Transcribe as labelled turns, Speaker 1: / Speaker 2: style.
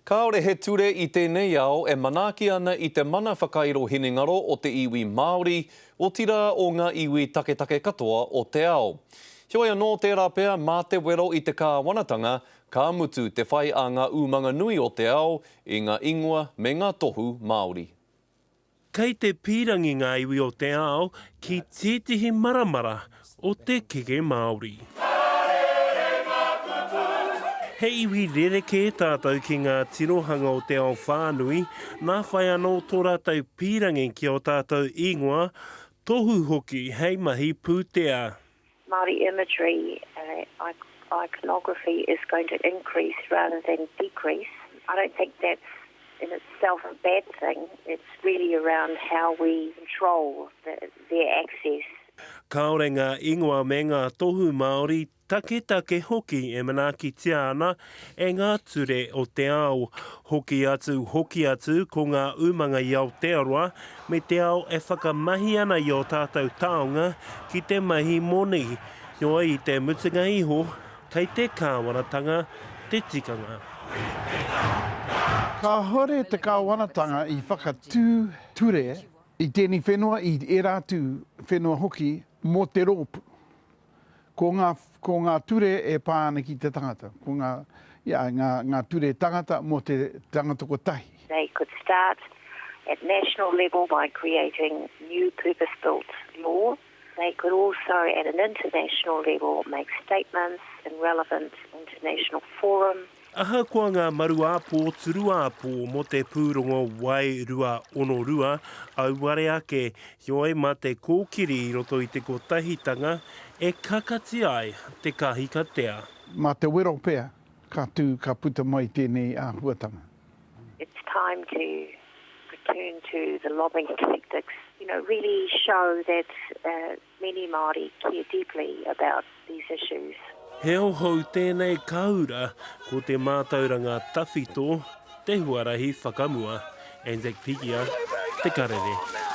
Speaker 1: Kāore he ture I tēnei ao e manaaki ana I te mana whakairo hinengaro o te iwi Māori o tira o ngā iwi take katoa o te ao. Heoi anō tērā pea mā te wero I te kāwanatanga, ka mutu te whai a ngā umanga nui o te ao I ngā ingoa me ngā tohu Māori.
Speaker 2: Kei te pīrangi ngā iwi o te ao ki tētihi maramara o te keke Māori. He iwi rereke tātou ki ngā tirohanga o te ao whānui, nā whai anō tō rātou pīrangi ki o tātou ingoa, tohu hoki hei mahi pūtea.
Speaker 3: Māori imagery, iconography is going to increase rather than decrease. I don't think that's in itself a bad thing. It's really around how we control their access.
Speaker 2: Kāore ngā ingoa me ngā tohu Māori, take hoki e manaaki tia ana e ngā ture o te ao. Hoki atu ko ngā umanga I Aotearoa, me te ao e whakamahi ana I o tātou taonga ki te mahi moni. Noa I te mutunga iho, kei te kāwanatanga, te tikanga.
Speaker 4: Ka hore te kāwanatanga I whakatū ture I tēnei whenua I e rātu whenua hoki mō te rōpu. Ko ngā ture e pāna ki te tangata. Ko ngā ture tangata mō te tangata ko tahi.
Speaker 3: They could start at national level by creating new purpose-built law. They could also at an international level make statements in relevant international forum.
Speaker 2: Aha kua ngā maru āpō, turu āpō mo te pūrongo wai rua ono rua, au ware ake, hioi mā te kōkiri I roto I te kotahitanga, e kakati ai te kahikatea.
Speaker 4: Mā te wero pea, ka puta mai tēnei āhuatanga.
Speaker 3: It's time to return to the lobbying tactics, really show that many Māori care deeply about these issues.
Speaker 2: He ohau tēnei kaura ko te mātauranga tawhito, te huarahi whakamua, Anzac Pigia, te karere.